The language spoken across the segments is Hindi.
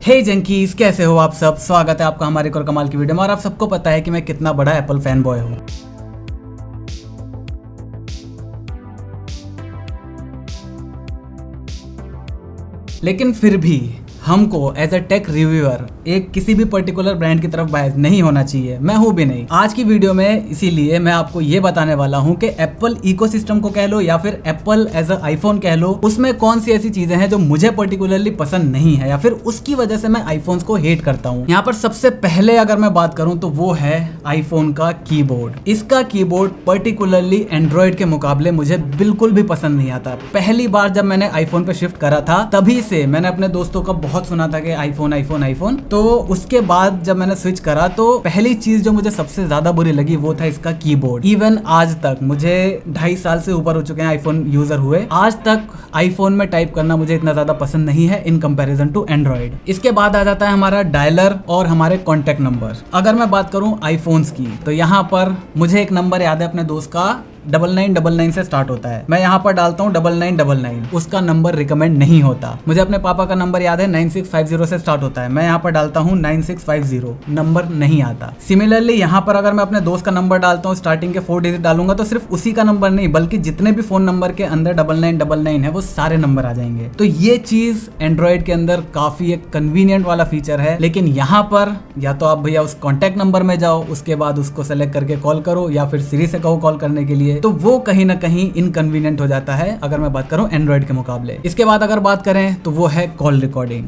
हे जंकीज, कैसे हो आप सब। स्वागत है आपका हमारे एक और कमाल की वीडियो में। और आप सबको पता है कि मैं कितना बड़ा एप्पल फैन बॉय हूँ। लेकिन फिर भी हमको एज अ टेक रिव्यूअर एक किसी भी पर्टिकुलर ब्रांड की तरफ बायस नहीं होना चाहिए। मैं हूं भी नहीं आज की वीडियो में। इसीलिए मैं आपको ये बताने वाला हूं कि एप्पल इकोसिस्टम को कह लो या फिर एप्पल एज अ आईफोन कह लो, उसमें कौन सी ऐसी चीजें हैं जो मुझे पर्टिकुलरली पसंद नहीं है या फिर उसकी वजह से मैं आईफोन्स को हेट करता हूं। यहाँ पर सबसे पहले अगर मैं बात करूं तो वो है आईफोन का कीबोर्ड। इसका कीबोर्ड पर्टिकुलरली एंड्रॉइड के मुकाबले मुझे बिल्कुल भी पसंद नहीं आता। पहली बार जब मैंने आईफोन पे शिफ्ट करा था तभी से मैंने अपने दोस्तों का बहुत सुना था कि आईफोन आईफोन आईफोन। तो उसके बाद जब मैंने स्विच करा तो पहली चीज जो मुझे सबसे ज्यादा बुरी लगी वो था इसका कीबोर्ड। इवन आज तक, मुझे 2.5 साल से ऊपर हो चुके हैं आईफोन यूजर हुए, आज तक आईफोन में टाइप करना मुझे इतना ज्यादा पसंद नहीं है इन कंपैरिजन टू एंड्रॉइड। इसके बाद आ जाता है हमारा डायलर और हमारे कॉन्टेक्ट नंबर। अगर मैं बात करूं आईफोन्स की तो यहाँ पर मुझे एक नंबर याद है अपने दोस्त का, 9999 से स्टार्ट होता है। मैं यहाँ पर डालता हूँ 9999, उसका नंबर रिकमेंड नहीं होता। मुझे अपने पापा का नंबर याद है 9650 से स्टार्ट होता है। मैं यहाँ पर डालता हूँ 9650, नंबर नहीं आता। सिमिलरली यहाँ पर अगर मैं अपने दोस्त का नंबर डालता हूँ, स्टार्टिंग के 4 डिजिट डालूंगा तो सिर्फ उसी का नंबर नहीं बल्कि जितने भी फोन नंबर के अंदर 9999 है वो सारे नंबर आ जाएंगे। तो ये चीज एंड्रॉइड के अंदर काफी एक कन्वीनियंट वाला फीचर है। लेकिन यहाँ पर या तो आप भैया उस कॉन्टेक्ट नंबर में जाओ, उसके बाद उसको सेलेक्ट करके कॉल करो या फिर सिरी से कहो कॉल करने के लिए, तो वो कहीं ना कहीं इनकन्वीनियंट हो जाता है अगर मैं बात करूं एंड्रॉइड के मुकाबले। इसके बाद अगर बात करें तो वो है कॉल रिकॉर्डिंग।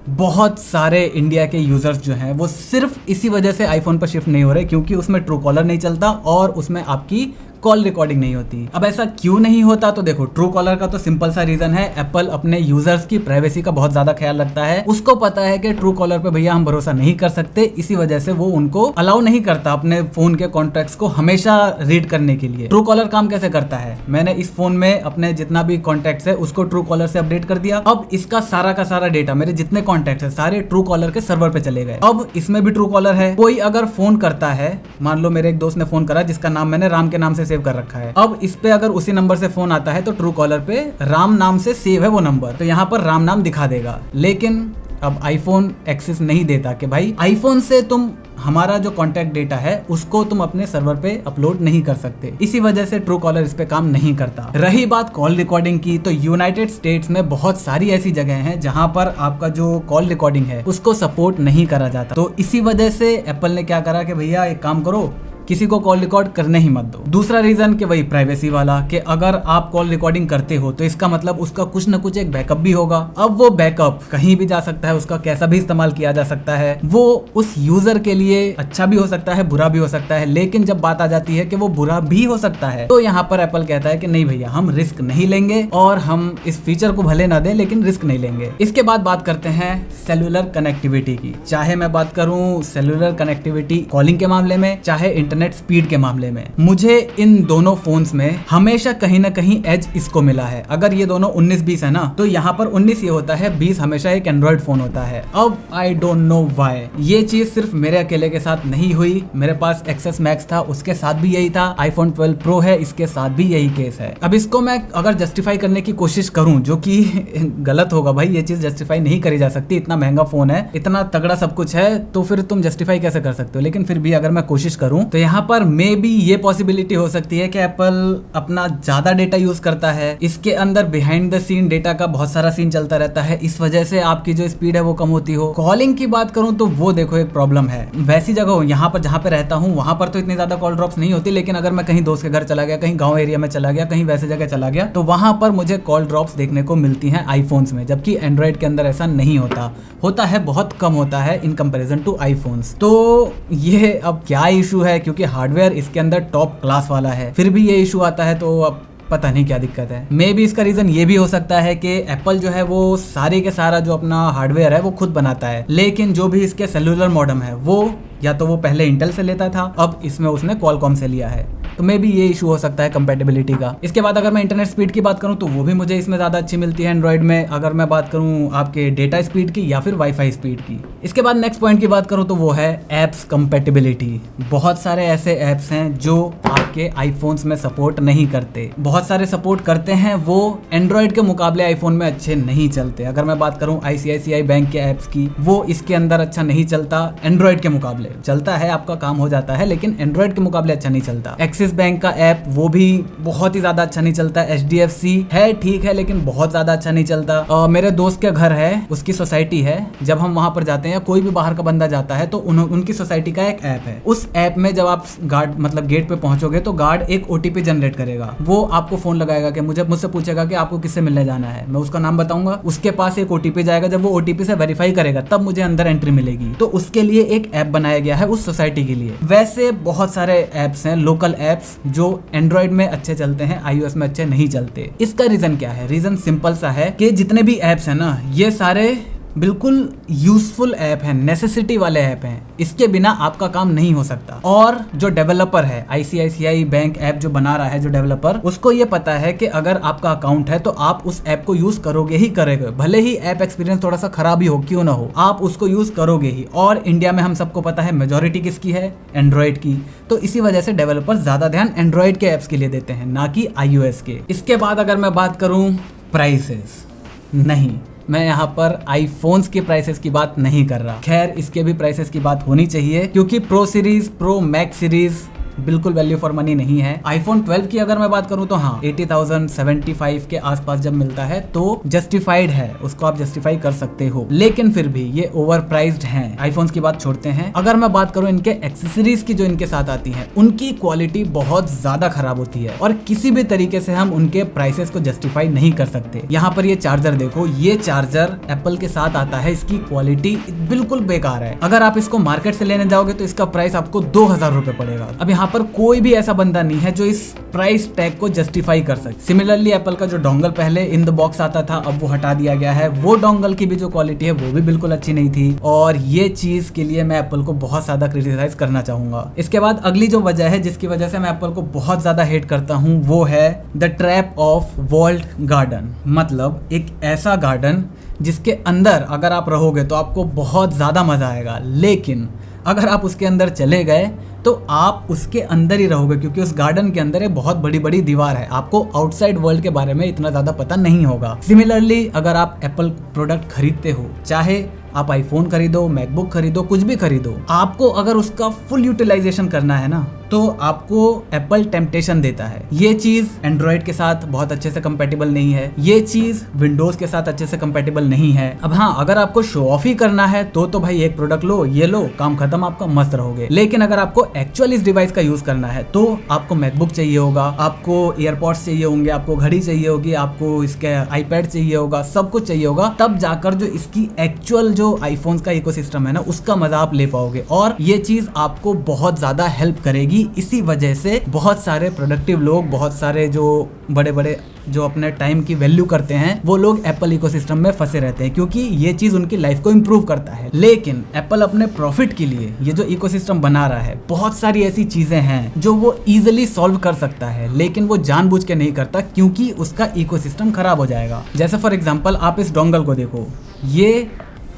बहुत सारे इंडिया के यूजर्स जो हैं वो सिर्फ इसी वजह से आईफोन पर शिफ्ट नहीं हो रहे क्योंकि उसमें ट्रू कॉलर नहीं चलता और उसमें आपकी कॉल रिकॉर्डिंग नहीं होती। अब ऐसा क्यों नहीं होता तो देखो, ट्रू कॉलर का तो सिंपल सा रीजन है, एप्पल अपने यूजर्स की प्राइवेसी का बहुत ज्यादा ख्याल रखता है। उसको पता है कि ट्रू कॉलर पे भैया हम भरोसा नहीं कर सकते, इसी वजह से वो उनको अलाउ नहीं करता अपने फोन के कॉन्टैक्ट्स को हमेशा रीड करने के लिए। ट्रू कॉलर काम कैसे करता है, मैंने इस फोन में अपने जितना भी कॉन्टैक्ट्स है उसको ट्रू कॉलर से अपडेट कर दिया। अब इसका सारा का सारा डेटा, मेरे जितने कॉन्टैक्ट्स है सारे ट्रू कॉलर के सर्वर पे चले गए। अब इसमें भी ट्रू कॉलर है। कोई अगर फोन करता है, मान लो मेरे एक दोस्त ने फोन करा जिसका नाम मैंने राम के नाम से सेव कर रखा है, अब इस पे अगर उसी नंबर से फोन आता है तो ट्रू कॉलर पे राम नाम से सेव है वो नंबर, तो यहाँ पर राम नाम दिखा देगा। लेकिन अब आईफोन एक्सेस नहीं देता कि भाई आईफोन से तुम हमारा जो कॉन्टैक्ट डेटा है उसको तुम अपने सर्वर पे अपलोड नहीं कर सकते। इसी वजह से ट्रू कॉलर इस पे काम नहीं करता। रही बात कॉल रिकॉर्डिंग की, तो यूनाइटेड स्टेट्स में बहुत सारी ऐसी जगह हैं जहां पर आपका जो कॉल रिकॉर्डिंग है उसको सपोर्ट नहीं करा जाता। तो इसी वजह से एप्पल ने क्या करा कि भैया एक काम करो, किसी को कॉल रिकॉर्ड करने ही मत दो। दूसरा रीजन कि वही प्राइवेसी वाला, कि अगर आप कॉल रिकॉर्डिंग करते हो तो इसका मतलब उसका कुछ ना कुछ एक बैकअप भी होगा। अब वो बैकअप कहीं भी जा सकता है, उसका कैसा भी इस्तेमाल किया जा सकता है। वो उस यूजर के लिए अच्छा भी हो सकता है, बुरा भी हो सकता है। लेकिन जब बात आ जाती है कि वो बुरा भी हो सकता है तो यहाँ पर एप्पल कहता है कि नहीं भैया, हम रिस्क नहीं लेंगे और हम इस फीचर को भले ना दें लेकिन रिस्क नहीं लेंगे। इसके बाद बात करते हैं सेलुलर कनेक्टिविटी की। चाहे मैं बात करूं सेलुलर कनेक्टिविटी कॉलिंग के मामले में, चाहे इंटरनेट स्पीड के मामले में, मुझे इन दोनों फोन्स में हमेशा कहीं ना कहीं एज इसको मिला है। अगर ये दोनों 19-20 है ना, तो यहाँ पर 19 ये होता है, 20 हमेशा एक एंड्रॉइड फोन होता है। अब आई डोंट नो व्हाई ये चीज सिर्फ मेरे अकेले के साथ नहीं हुई। मेरे पास एक्सेस मैक्स था, उसके साथ भी यही था। आईफोन 12 प्रो है, इसके साथ भी यही केस है। अब इसको मैं अगर जस्टिफाई करने की कोशिश करूं, जो कि गलत होगा भाई, ये चीज जस्टिफाई नहीं करी जा सकती। इतना महंगा फोन है, इतना तगड़ा सब कुछ है, तो फिर तुम जस्टिफाई कैसे कर सकते हो। लेकिन फिर भी अगर मैं कोशिश करूं तो यहाँ पर मे बी ये पॉसिबिलिटी हो सकती है कि एप्पल अपना ज्यादा डेटा यूज करता है। इसके अंदर बिहाइंड द सीन डेटा का बहुत सारा सीन चलता रहता है, इस वजह से आपकी जो स्पीड है वो कम होती हो। कॉलिंग की बात करूं तो वो देखो एक प्रॉब्लम है। वैसी जगह यहाँ पर जहाँ पे रहता हूँ वहां पर तो इतनी ज्यादा कॉल ड्रॉप्स नहीं होती, लेकिन अगर मैं कहीं दोस्त के घर चला गया, कहीं गाँव एरिया में चला गया, कहीं वैसे जगह चला गया, तो वहां पर मुझे कॉल ड्रॉप्स देखने को मिलती हैं आईफोन्स में, जबकि एंड्रॉइड के अंदर ऐसा नहीं होता है बहुत कम होता है इन कंपेरिजन टू आईफोन्स। तो ये अब क्या इशू है, क्योंकि हार्डवेयर इसके अंदर टॉप क्लास वाला है, फिर भी ये इशू आता है, तो अब पता नहीं क्या दिक्कत है। मे बी इसका रीजन ये भी हो सकता है कि एप्पल जो है वो सारे के सारा जो अपना हार्डवेयर है वो खुद बनाता है, लेकिन जो भी इसके सेलुलर मॉडेम है वो या तो वो पहले इंटेल से लेता था, अब इसमें उसने क्वालकॉम से लिया है, तो मे भी ये इशू हो सकता है कंपैटिबिलिटी का। इसके बाद अगर मैं इंटरनेट स्पीड की बात करूं तो वो भी मुझे इसमें ज़्यादा अच्छी मिलती है एंड्रॉइड में, अगर मैं बात करूं आपके डेटा स्पीड की या फिर वाईफाई स्पीड की। इसके बाद नेक्स्ट पॉइंट की बात करूं तो वो है एप्स कंपैटिबिलिटी। बहुत सारे ऐसे ऐप्स हैं जो आपके आईफोन्स में सपोर्ट नहीं करते, बहुत सारे सपोर्ट करते हैं, वो एंड्रॉइड के मुकाबले आईफोन में अच्छे नहीं चलते। अगर मैं बात करूं ICICI बैंक के ऐप्स की, वो इसके अंदर अच्छा नहीं चलता, एंड्रॉइड के मुकाबले चलता है, आपका काम हो जाता है, लेकिन एंड्रॉइड के मुकाबले अच्छा नहीं चलता। एक्सिस बैंक का ऐप वो भी बहुत ही ज्यादा अच्छा नहीं चलता। HDFC है ठीक है, लेकिन बहुत ज्यादा अच्छा नहीं चलता। मेरे दोस्त के घर है, उसकी सोसाइटी है, जब हम वहां पर जाते हैं, कोई भी बाहर का बंदा जाता है तो उनकी सोसाइटी का एक ऐप है। उस ऐप में जब आप गार्ड मतलब गेट पे पहुंचोगे तो गार्ड एक OTP जनरेट करेगा, वो आपको फोन लगाएगा कि मुझसे पूछेगा कि आपको किससे मिलने जाना है, मैं उसका नाम बताऊंगा, उसके पास एक OTP जाएगा, जब वो OTP से वेरीफाई करेगा तब मुझे अंदर एंट्री मिलेगी। तो उसके लिए एक ऐप बनाया गया है उस सोसाइटी के लिए। वैसे बहुत सारे ऐप्स हैं, लोकल ऐप्स, जो एंड्रॉइड में अच्छे चलते हैं, iOS में अच्छे नहीं चलते। इसका रीजन क्या है? रीजन सिंपल सा है कि जितने भी ऐप्स हैं ना, ये सारे बिल्कुल यूजफुल ऐप हैं, नेसेसिटी वाले ऐप हैं, इसके बिना आपका काम नहीं हो सकता। और जो डेवलपर है, ICICI बैंक ऐप जो बना रहा है जो डेवलपर, उसको ये पता है कि अगर आपका अकाउंट है तो आप उस ऐप को यूज करोगे ही करोगे, भले ही ऐप एक्सपीरियंस थोड़ा सा खराब ही हो, क्यों ना हो, आप उसको यूज करोगे ही। और इंडिया में हम सबको पता है मेजोरिटी किसकी है, एंड्रॉइड की, तो इसी वजह से डेवलपर ज्यादा ध्यान एंड्रॉइड के ऐप्स के लिए देते हैं, ना कि iOS के। इसके बाद अगर मैं बात करूं प्राइसेस, नहीं, मैं यहाँ पर आईफोन्स के प्राइसेस की बात नहीं कर रहा। खैर, इसके भी प्राइसेस की बात होनी चाहिए, क्योंकि pro series, pro max series बिल्कुल वैल्यू फॉर मनी नहीं है। आईफोन 12 की अगर मैं बात करूं तो हाँ, 80,000 75 के आसपास जब मिलता है तो जस्टिफाइड है, उसको आप जस्टिफाई कर सकते हो, लेकिन फिर भी ये ओवर प्राइस्ड हैं। आईफोन्स की बात छोड़ते हैं, अगर मैं बात करूं इनके एक्सेसरीज की जो इनके साथ आती है, उनकी क्वालिटी बहुत ज्यादा खराब होती है और किसी भी तरीके से हम उनके प्राइसेस को जस्टिफाई नहीं कर सकते। यहाँ पर ये चार्जर देखो, ये चार्जर एप्पल के साथ आता है, इसकी क्वालिटी बिल्कुल बेकार है। अगर आप इसको मार्केट से लेने जाओगे तो इसका प्राइस आपको 2,000 रुपए पड़ेगा। अब यहाँ पर कोई भी ऐसा बंदा नहीं है जो इस प्राइस टैग को जस्टिफाई कर सके। सिमिलरली एप्पल का जो डोंगल पहले इन द बॉक्स आता था, अब वो हटा दिया गया है, वो डोंगल की भी जो क्वालिटी है वो भी बिल्कुल अच्छी नहीं थी, और ये चीज के लिए मैं एप्पल को बहुत ज्यादा क्रिटिसाइज करना चाहूंगा। इसके बाद अगली जो वजह है जिसकी वजह से मैं एप्पल को बहुत ज्यादा हेट करता हूँ, वो है the trap of walled garden. मतलब एक ऐसा गार्डन जिसके अंदर अगर आप रहोगे तो आपको बहुत ज्यादा मजा आएगा, लेकिन अगर आप उसके अंदर चले गए तो आप उसके अंदर ही रहोगे, क्योंकि उस गार्डन के अंदर एक बहुत बड़ी बड़ी दीवार है, आपको आउटसाइड वर्ल्ड के बारे में इतना ज्यादा पता नहीं होगा। सिमिलरली अगर आप एप्पल प्रोडक्ट खरीदते हो, चाहे आप आईफोन खरीदो, मैकबुक खरीदो, कुछ भी खरीदो, आपको अगर उसका फुल यूटिलाइजेशन करना है ना, तो आपको एप्पल टेम्पटेशन देता है। ये चीज एंड्रॉइड के साथ बहुत अच्छे से कंपैटिबल नहीं है, ये चीज विंडोज के साथ अच्छे से कंपैटिबल नहीं है। अब हाँ, अगर आपको शो ऑफ ही करना है तो भाई एक प्रोडक्ट लो, ये लो, काम खत्म, आपका मस्त रहोगे। लेकिन अगर आपको एक्चुअल इस डिवाइस का यूज करना है तो आपको मैकबुक चाहिए होगा, आपको एयरपॉड्स चाहिए होंगे, आपको घड़ी चाहिए होगी, आपको इसके आईपैड चाहिए होगा, सब कुछ चाहिए होगा, तब जाकर जो इसकी एक्चुअल जो आईफोन्स का इकोसिस्टम है ना, उसका मजा आप ले पाओगे। और ये चीज आपको बहुत ज्यादा हेल्प करेगी। इसी वजह से बहुत सारे प्रोडक्टिव लोग, बहुत सारे जो बड़े बड़े जो अपने टाइम की वैल्यू करते हैं, वो लोग एप्पल इकोसिस्टम में फंसे रहते हैं, क्योंकि ये चीज उनकी लाइफ को इंप्रूव करता है। लेकिन एप्पल अपने प्रॉफिट के लिए ये जो इकोसिस्टम बना रहा है, बहुत सारी ऐसी चीजें हैं जो वो इजिली सॉल्व कर सकता है, लेकिन वो जानबूझ के नहीं करता, क्योंकि उसका इकोसिस्टम खराब हो जाएगा। जैसे फॉर एग्जाम्पल आप इस डोंगल को देखो, ये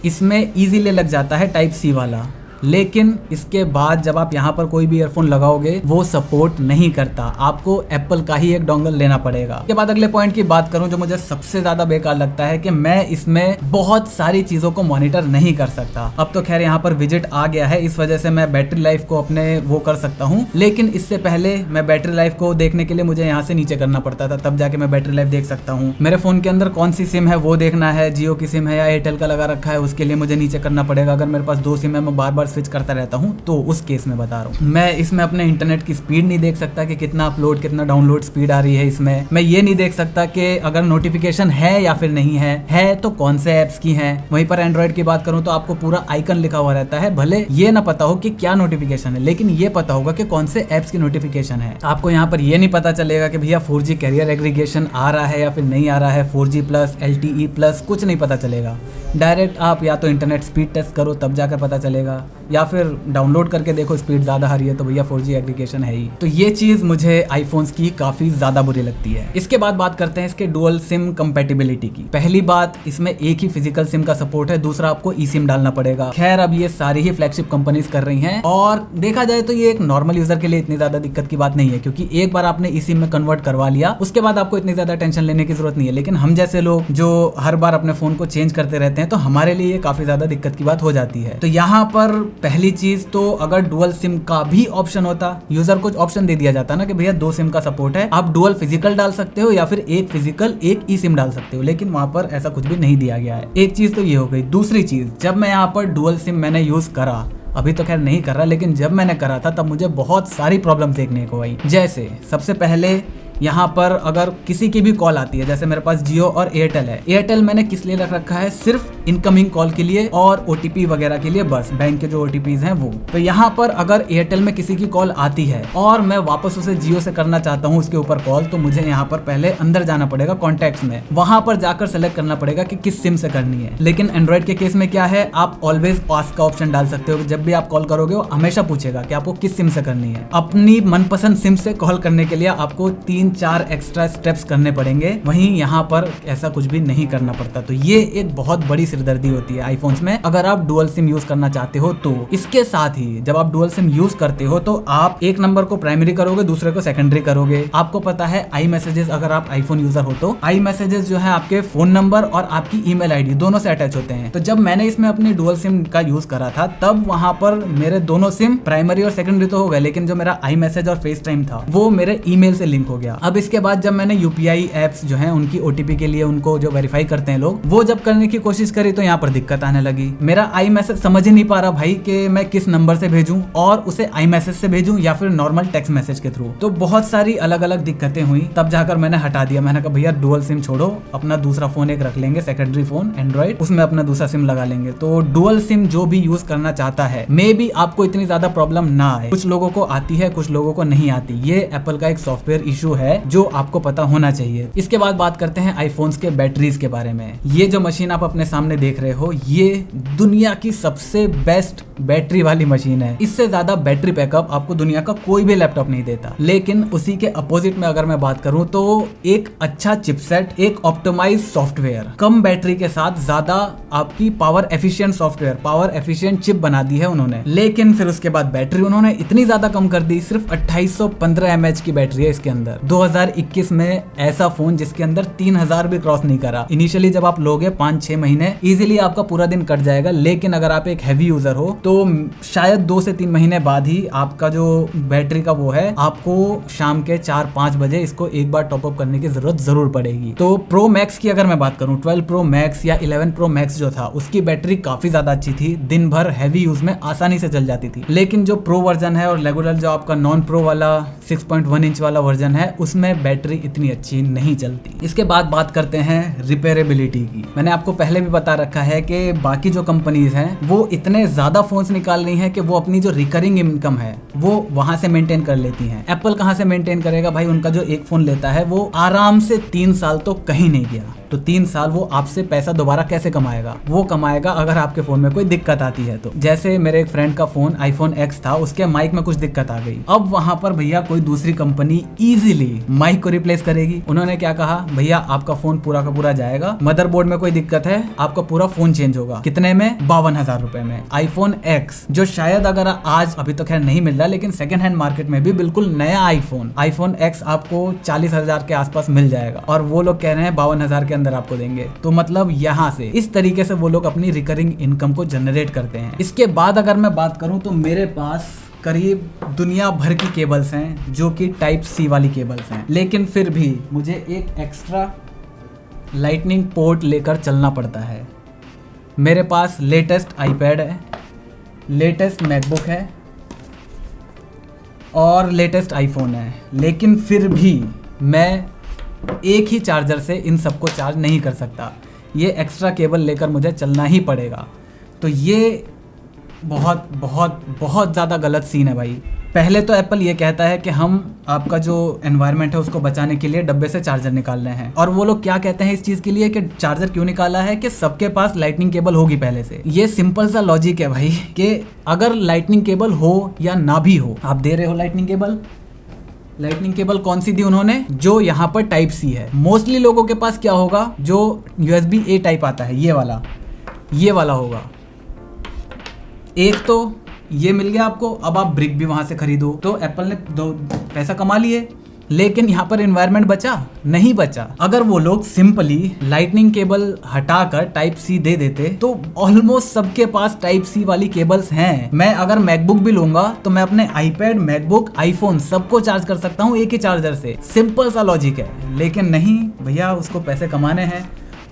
इसमें इजीली लग जाता है टाइप सी वाला, लेकिन इसके बाद जब आप यहाँ पर कोई भी ईयरफोन लगाओगे वो सपोर्ट नहीं करता, आपको एप्पल का ही एक डोंगल लेना पड़ेगा। इसके बाद अगले पॉइंट की बात करूं जो मुझे सबसे ज्यादा बेकार लगता है कि मैं इसमें बहुत सारी चीजों को मॉनिटर नहीं कर सकता। अब तो खैर यहाँ पर विजिट आ गया है, इस वजह से मैं बैटरी लाइफ को अपने वो कर सकता हूँ, लेकिन इससे पहले मैं बैटरी लाइफ को देखने के लिए मुझे यहाँ से नीचे करना पड़ता था, तब जाके मैं बैटरी लाइफ देख सकता हूँ। मेरे फोन के अंदर कौन सी सिम है वो देखना है, जियो की सिम है या एयरटेल का लगा रखा है, उसके लिए मुझे नीचे करना पड़ेगा। अगर मेरे पास 2 सिम है, मैं बार बार स्विच करता रहता हूँ, तो उस केस में बता रहा हूँ। मैं इसमें अपने इंटरनेट की स्पीड नहीं देख सकता कि कितना अपलोड कितना डाउनलोड स्पीड आ रही है इसमें। मैं ये नहीं देख सकता कि अगर नोटिफिकेशन है या फिर नहीं है तो कौन से ऐप्स की है। वहीं पर एंड्रॉइड की बात करूँ तो आपको पूरा आइकन लिखा हुआ रहता है, भले ये ना पता हो कि क्या नोटिफिकेशन है, लेकिन ये पता होगा कि कौन से ऐप्स की नोटिफिकेशन है। आपको यहाँ पर ये नहीं पता चलेगा कि भैया 4G कैरियर एग्रीगेशन आ रहा है या फिर नहीं आ रहा है, 4G प्लस LTE प्लस, कुछ नहीं पता चलेगा। डायरेक्ट आप या तो इंटरनेट स्पीड टेस्ट करो, तब जाकर पता चलेगा, या फिर डाउनलोड करके देखो स्पीड ज़्यादा आ रही है तो भैया 4G एग्रीगेशन है ही। तो ये चीज़ मुझे आईफोन्स की काफ़ी ज़्यादा बुरी लगती है। इसके बाद बात करते हैं इसके डुअल सिम कंपेटिबिलिटी की। पहली बात, इसमें एक ही फिजिकल सिम का सपोर्ट है, दूसरा आपको ई सिम डालना पड़ेगा। खैर अब ये सारी ही फ्लैगशिप कंपनीज कर रही हैं और देखा जाए तो ये एक नॉर्मल यूजर के लिए इतनी ज़्यादा दिक्कत की बात नहीं है, क्योंकि एक बार आपने ई सिम में कन्वर्ट करवा लिया उसके बाद आपको इतनी ज़्यादा टेंशन लेने की जरूरत नहीं है। लेकिन हम जैसे लोग जो हर बार अपने फोन को चेंज करते रहते हैं तो हमारे लिए ये काफ़ी ज़्यादा दिक्कत की बात हो जाती है। तो यहाँ पर पहली चीज तो अगर डुअल सिम का भी ऑप्शन होता, यूजर को ऑप्शन दे दिया जाता ना कि भैया 2 सिम का सपोर्ट है, आप डुअल फिजिकल डाल सकते हो या फिर एक फिजिकल एक ई सिम डाल सकते हो, लेकिन वहां पर ऐसा कुछ भी नहीं दिया गया है। एक चीज तो ये हो गई। दूसरी चीज, जब मैं यहाँ पर डुअल सिम मैंने यूज करा, अभी तो खैर नहीं कर रहा, लेकिन जब मैंने करा था तब मुझे बहुत सारी प्रॉब्लम देखने को आई। जैसे सबसे पहले यहाँ पर अगर किसी की भी कॉल आती है, जैसे मेरे पास जियो और एयरटेल है, एयरटेल मैंने किस लिए रख रखा है, सिर्फ इनकमिंग कॉल के लिए और ओटीपी वगैरह के लिए, बस बैंक के जो ओटीपीज हैं वो। तो यहाँ पर अगर एयरटेल में किसी की कॉल आती है और मैं वापस उसे जियो से करना चाहता हूँ उसके ऊपर कॉल, तो मुझे यहाँ पर पहले अंदर जाना पड़ेगा कॉन्टैक्ट्स में, वहां पर जाकर सेलेक्ट करना पड़ेगा कि किस सिम से करनी है। लेकिन एंड्रॉइड के केस में क्या है, आप ऑलवेज आस्क का ऑप्शन डाल सकते हो। जब भी आप कॉल करोगे वो हमेशा पूछेगा कि आपको किस सिम से करनी है। अपनी मनपसंद सिम से कॉल करने के लिए आपको 3-4 एक्स्ट्रा स्टेप्स करने पड़ेंगे, वहीं यहाँ पर ऐसा कुछ भी नहीं करना पड़ता। तो ये एक बहुत बड़ी सिरदर्दी होती है आईफोन्स में अगर आप डुअल सिम यूज करना चाहते हो तो। इसके साथ ही जब आप डुअल सिम यूज करते हो तो आप एक नंबर को प्राइमरी करोगे, दूसरे को सेकेंडरी करोगे। आपको पता है आई मैसेजेस, अगर आप आईफोन यूजर हो तो आई मैसेजेस जो है आपके फोन नंबर और आपकी ईमेल आईडी दोनों से अटैच होते हैं। तो जब मैंने इसमें अपनी डुअल सिम का यूज करा था तब वहां पर मेरे दोनों सिम प्राइमरी और सेकेंडरी तो हो गए, लेकिन जो मेरा आई मैसेज और फेस टाइम था वो मेरे ईमेल से लिंक हो गया। अब इसके बाद जब मैंने यूपीआई एप्स जो हैं उनकी ओटीपी के लिए उनको जो वेरीफाई करते हैं लोग, वो जब करने की कोशिश करी तो यहाँ पर दिक्कत आने लगी। मेरा आई मैसेज समझ ही नहीं पा रहा भाई कि मैं किस नंबर से भेजूं और उसे आई मैसेज से भेजूं या फिर नॉर्मल टेक्स्ट मैसेज के थ्रू। तो बहुत सारी अलग अलग दिक्कतें हुई, तब जाकर मैंने हटा दिया। मैंने कहा भैया डुअल सिम छोड़ो, अपना दूसरा फोन एक रख लेंगे, सेकेंडरी फोन एंड्रॉइड, उसमें अपना दूसरा सिम लगा लेंगे। तो डुअल सिम जो भी यूज करना चाहता है, मे बी आपको इतनी ज्यादा प्रॉब्लम ना आए। कुछ लोगों को आती है, कुछ लोगों को नहीं आती। ये एप्पल का एक सॉफ्टवेयर इशू है जो आपको पता होना चाहिए। इसके बाद बात करते हैं आईफोन्स के बैटरीज के बारे में। ये जो मशीन आप अपने सामने देख रहे हो, ये दुनिया की सबसे बेस्ट बैटरी वाली मशीन है। इससे ज्यादा बैटरी बैकअप आपको दुनिया का कोई भी लैपटॉप नहीं देता। लेकिन उसी के अपोजिट में अगर मैं बात करूं तो एक अच्छा चिपसेट, एक ऑप्टिमाइज सॉफ्टवेयर, कम बैटरी के साथ ज्यादा आपकी power efficient software, power efficient chip बना दी है उन्होंने। लेकिन फिर उसके बाद बैटरी उन्होंने इतनी ज्यादा कम कर दी, सिर्फ 2815 mAh की बैटरी है इसके अंदर। 2021 में ऐसा फोन जिसके अंदर 3000 भी क्रॉस नहीं करा। इनिशियली जब आप लोगे 5-6 महीने इजीली आपका पूरा दिन कट जाएगा, लेकिन अगर आप एक हैवी यूजर हो तो शायद 2 से 3 महीने बाद ही आपका जो बैटरी का वो है, आपको शाम के 4-5 बजे इसको एक बार टॉपअप करने की जरूरत जरूर पड़ेगी। तो प्रो मैक्स की अगर मैं बात करूं, 12 प्रो मैक्स या 11 प्रो मैक्स जो था, उसकी बैटरी काफी ज्यादा अच्छी थी, दिन भर हैवी यूज में आसानी से चल जाती थी। लेकिन जो प्रो वर्जन है और रेगुलर जो आपका नॉन प्रो वाला 6.1 इंच वाला वर्जन है, उसमें बैटरी इतनी अच्छी नहीं चलती। इसके बाद बात करते हैं रिपेयरेबिलिटी की। मैंने आपको पहले भी बता रखा है कि बाकी जो कंपनीज हैं वो इतने ज्यादा फोन्स निकाल रही हैं कि वो अपनी जो रिकरिंग इनकम है वो वहां से मेंटेन कर लेती हैं। एप्पल कहां से मेंटेन करेगा भाई? उनका जो एक फोन लेता है वो आराम से 3 साल तो कहीं नहीं गया, तो 3 साल वो आपसे पैसा दोबारा कैसे कमाएगा? वो कमाएगा अगर आपके फोन में कोई दिक्कत आती है तो। जैसे मेरे एक फ्रेंड का फोन आईफोन X था, उसके माइक में कुछ दिक्कत आ गई। अब वहां पर भैया कोई दूसरी कंपनी इजीली माइक को रिप्लेस करेगी। उन्होंने क्या कहा, भैया आपका फोन पूरा का पूरा जाएगा, मदरबोर्ड में कोई दिक्कत है, आपका पूरा फोन चेंज होगा। कितने में? 52,000 रुपए में। आईफोन X जो शायद अगर आज अभी तो खैर नहीं मिल रहा, लेकिन सेकंड हैंड मार्केट में भी बिल्कुल नया आईफोन X आपको 40,000 के आसपास मिल जाएगा, और वो लोग कह रहे हैं 52,000 के अंदर आपको देंगे। तो मतलब यहाँ से इस तरीके से वो लोग अपनी रिकरिंग इनकम को जनरेट करते हैं। इसके बाद अगर मैं बात करूं तो मेरे पास करीब दुनिया भर की केबल्स हैं जो कि टाइप C वाली केबल्स हैं, लेकिन फिर भी मुझे एक एक्स्ट्रा लाइटनिंग पोर्ट लेकर चलना पड़ता है। मेरे पास लेटेस्ट आईपैड है, लेटेस्ट मैकबुक है और लेटेस्ट आईफोन है, लेकिन फिर भी मैं एक ही चार्जर से इन सबको चार्ज नहीं कर सकता। ये एक्स्ट्रा केबल लेकर मुझे चलना ही पड़ेगा। तो ये बहुत बहुत बहुत ज़्यादा गलत सीन है भाई। पहले तो एप्पल ये कहता है कि हम आपका जो एनवायरनमेंट है उसको बचाने के लिए डब्बे से चार्जर निकाल रहे हैं, और वो लोग क्या कहते हैं इस चीज़ के लिए कि चार्जर क्यों निकाला है, कि सबके पास लाइटनिंग केबल होगी पहले से। ये सिंपल सा लॉजिक है भाई कि अगर लाइटनिंग केबल हो या ना भी हो, आप दे रहे हो लाइटनिंग केबल। लाइटनिंग केबल कौन सी दी उन्होंने, जो यहाँ पर टाइप सी है। मोस्टली लोगों के पास क्या होगा, जो USB A टाइप आता है, ये वाला होगा। एक तो ये मिल गया आपको, अब आप ब्रिक भी वहां से खरीदो, तो एप्पल ने दो पैसा कमा लिए। लेकिन यहाँ पर एनवायरनमेंट बचा नहीं बचा। अगर वो लोग सिंपली लाइटनिंग केबल हटाकर टाइप सी दे देते तो ऑलमोस्ट सबके पास टाइप सी वाली केबल्स हैं। मैं अगर मैकबुक भी लूंगा तो मैं अपने आईपैड, मैकबुक, आईफोन सबको चार्ज कर सकता हूँ एक ही चार्जर से। सिंपल सा लॉजिक है। लेकिन नहीं भैया, उसको पैसे कमाने हैं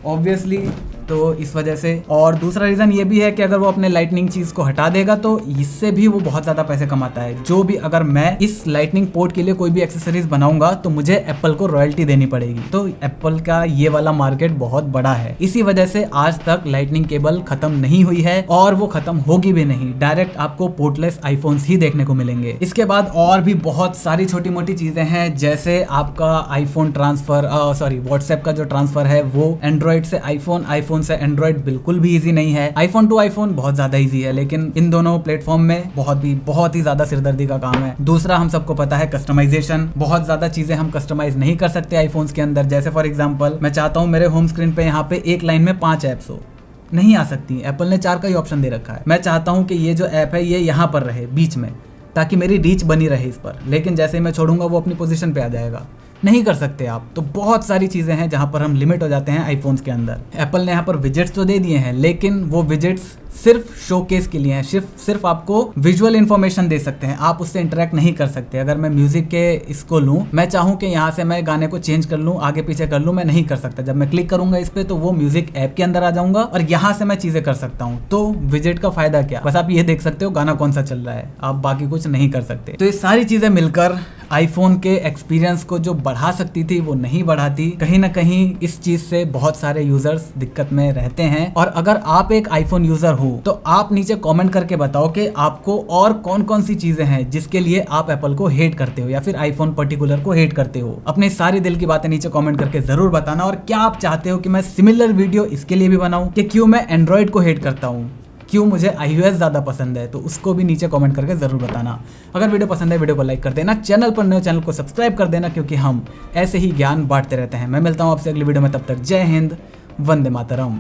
ऑब्वियसली, तो इस वजह से। और दूसरा रीज़न ये भी है कि अगर वो अपने लाइटनिंग चीज़ को हटा देगा तो इससे भी वो बहुत ज़्यादा पैसे कमाता है। जो भी, अगर मैं इस लाइटनिंग पोर्ट के लिए कोई भी एक्सेसरीज बनाऊंगा तो मुझे एप्पल को रॉयल्टी देनी पड़ेगी। तो एप्पल का ये वाला मार्केट बहुत बड़ा है। इसी वजह से आज तक लाइटनिंग केबल खत्म नहीं हुई है और वो खत्म होगी भी नहीं। डायरेक्ट आपको पोर्टलेस आईफोन्स ही देखने को मिलेंगे। इसके बाद और भी बहुत सारी छोटी मोटी चीज़ें हैं, जैसे आपका आईफोन ट्रांसफर, व्हाट्सएप का जो ट्रांसफर है वो एंड्रॉइड से आईफोन, आईफोन से एंड्रॉइड बिल्कुल भी इजी नहीं है। आईफोन टू आईफोन बहुत ज्यादा इजी है, लेकिन इन दोनों प्लेटफॉर्म में बहुत ही ज्यादा सिरदर्दी का काम है। दूसरा, हम सबको पता है कस्टमाइजेशन। बहुत ज्यादा चीजें हम कस्टमाइज नहीं कर सकते आईफोन्स के अंदर। जैसे फॉर एग्जांपल, मैं चाहता हूं मेरे होम स्क्रीन पे यहाँ पे एक लाइन में 5 ऐप्स हो, नहीं आ सकती। एप्पल ने 4 का ही ऑप्शन दे रखा है। मैं चाहता हूँ कि ये जो ऐप है ये यहाँ पर रहे बीच में, ताकि मेरी रीच बनी रहे इस पर, लेकिन जैसे मैं छोड़ूंगा वो अपनी पोजीशन पे आ जाएगा। नहीं कर सकते आप। तो बहुत सारी चीजें हैं जहां पर हम लिमिट हो जाते हैं आईफोन्स के अंदर। एप्पल ने यहाँ पर विजेट्स तो दे दिए हैं, लेकिन वो विजेट्स सिर्फ शोकेस के लिए हैं। सिर्फ आपको विजुअल इंफॉर्मेशन दे सकते हैं, आप उससे इंटरेक्ट नहीं कर सकते। अगर मैं म्यूजिक के इसको लूं, मैं चाहूं कि यहाँ से मैं गाने को चेंज कर लूं, आगे पीछे कर लूं, मैं नहीं कर सकता। जब मैं क्लिक करूंगा इस पे तो वो म्यूजिक ऐप के अंदर आ जाऊंगा और यहाँ से मैं चीजें कर सकता हूँ। तो विजेट का फायदा क्या, बस आप ये देख सकते हो गाना कौन सा चल रहा है, आप बाकी कुछ नहीं कर सकते। तो ये सारी चीजें मिलकर आईफोन के एक्सपीरियंस को जो बढ़ा सकती थी वो नहीं बढ़ाती। कहीं ना कहीं इस चीज से बहुत सारे यूजर्स दिक्कत में रहते हैं। और अगर आप एक आईफोन यूजर हो तो आप नीचे कमेंट करके बताओ कि आपको और कौन कौन सी चीजें हैं जिसके लिए आप एप्पल को हेट करते हो या फिर आईफोन पर्टिकुलर को हेट करते हो। अपने सारी दिल की बातें नीचे कमेंट करके जरूर बताना। और क्या आप चाहते हो कि मैं सिमिलर वीडियो इसके लिए भी बनाऊं कि क्यों मैं एंड्रॉइड को हेट करता हूं, क्यों मुझे iOS ज़्यादा पसंद है, तो उसको भी नीचे कमेंट करके ज़रूर बताना। अगर वीडियो पसंद है वीडियो को लाइक कर देना, चैनल पर नए चैनल को सब्सक्राइब कर देना, क्योंकि हम ऐसे ही ज्ञान बांटते रहते हैं। मैं मिलता हूँ आपसे अगली वीडियो में, तब तक जय हिंद, वंदे मातरम।